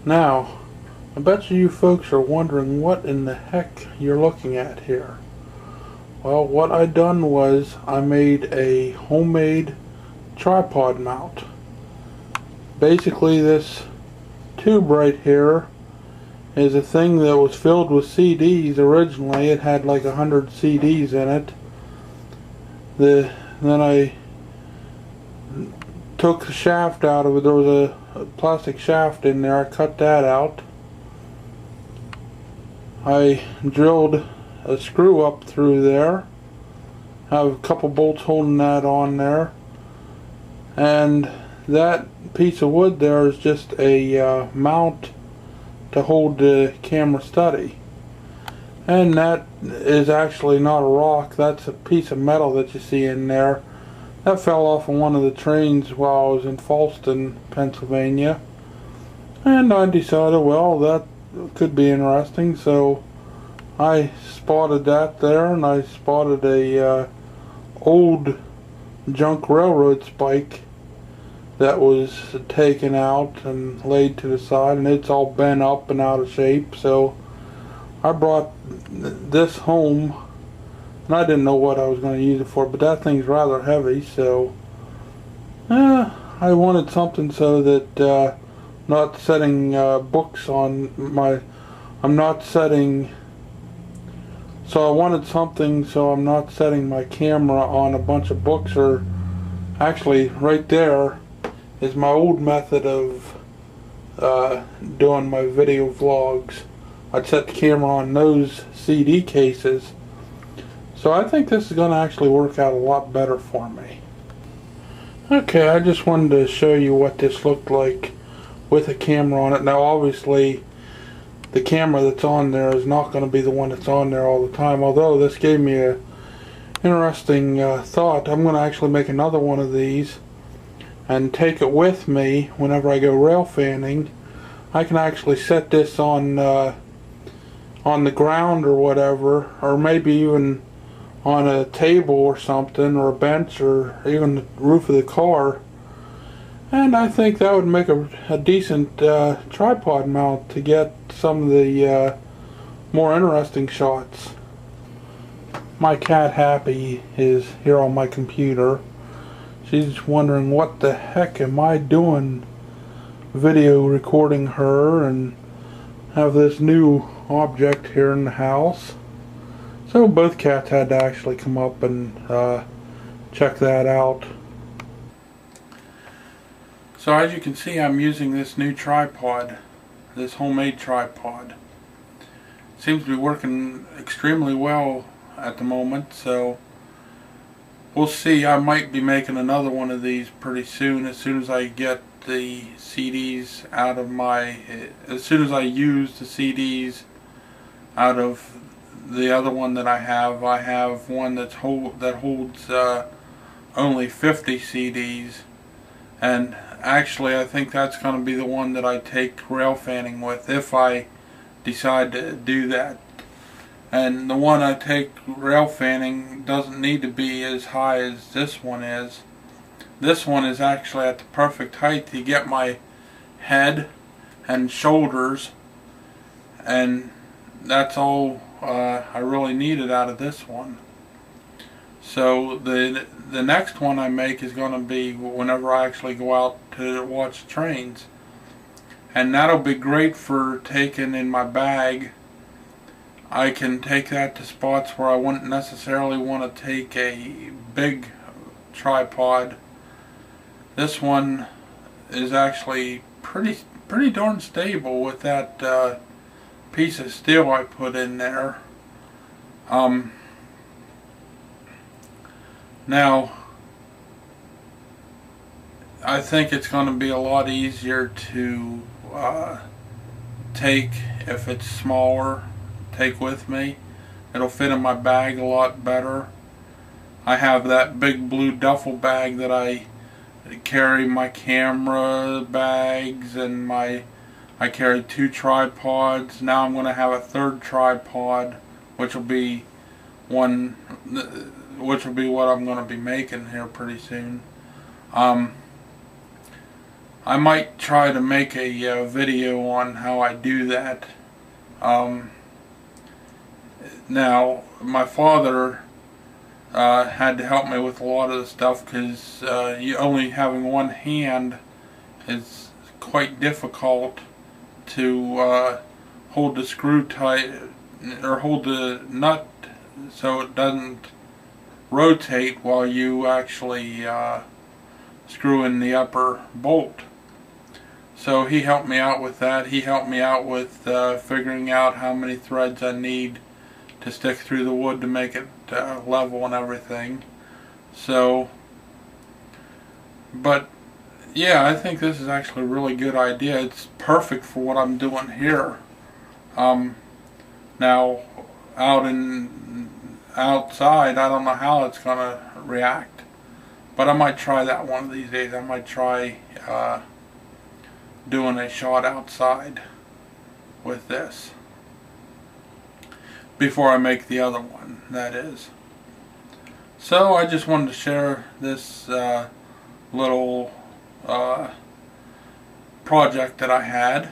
Now, I bet you folks are wondering what in the heck you're looking at here. Well, what I done was I made a homemade tripod mount. Basically, this tube right here is a thing that was filled with CDs originally. It had like 100 CDs in it. Then I took the shaft out of it. There was a plastic shaft in there. I cut that out. I drilled a screw up through there. Have a couple bolts holding that on there. And that piece of wood there is just a mount to hold the camera steady. And that is actually not a rock. That's a piece of metal that you see in there. That fell off of one of the trains while I was in Falston, Pennsylvania. And I decided, well, that could be interesting, so I spotted that there, and I spotted a old junk railroad spike that was taken out and laid to the side, and it's all bent up and out of shape. So I brought this home, and I didn't know what I was going to use it for, but that thing's rather heavy, so I wanted something so that not setting books on my, I'm not setting, so I wanted something so I'm not setting my camera on a bunch of books. Or actually right there is my old method of doing my video vlogs. I'd set the camera on those CD cases. So I think this is going to actually work out a lot better for me. Okay, I just wanted to show you what this looked like with a camera on it. Now obviously the camera that's on there is not going to be the one that's on there all the time, although this gave me a interesting thought. I'm going to actually make another one of these and take it with me whenever I go rail fanning. I can actually set this on the ground or whatever, or maybe even on a table or something, or a bench, or even the roof of the car. And I think that would make a decent tripod mount to get some of the more interesting shots. My cat Happy is here on my computer. She's wondering what the heck am I doing video recording her and have this new object here in the house. So both cats had to actually come up and check that out. So as you can see, I'm using this new tripod, this homemade tripod. It seems to be working extremely well at the moment, so we'll see. I might be making another one of these pretty soon as I get the CDs out of my, as soon as I use the CDs out of the other one that I have one that holds only 50 CDs, and actually I think that's going to be the one that I take rail fanning with if I decide to do that. And the one I take rail fanning doesn't need to be as high as this one is. This one is actually at the perfect height to get my head and shoulders, and that's all I really needed out of this one. So the next one I make is going to be whenever I actually go out to watch trains, and that'll be great for taking in my bag. I can take that to spots where I wouldn't necessarily want to take a big tripod. This one is actually pretty darn stable with that piece of steel I put in there. Now I think it's going to be a lot easier to take if it's smaller, take with me. It'll fit in my bag a lot better. I have that big blue duffel bag that I carry my camera bags and I carry 2 tripods. Now I'm going to have a 3rd tripod, which will be what I'm going to be making here pretty soon. I might try to make a video on how I do that. Now, my father had to help me with a lot of the stuff because you only having one hand is quite difficult to hold the screw tight or hold the nut so it doesn't rotate while you actually screw in the upper bolt. So he helped me out with that. He helped me out with figuring out how many threads I need to stick through the wood to make it level and everything. So, but yeah, I think this is actually a really good idea. It's perfect for what I'm doing here. Now, outside, I don't know how it's gonna react, but I might try that one of these days. I might try doing a shot outside with this before I make the other one, that is. So I just wanted to share this little project that I had.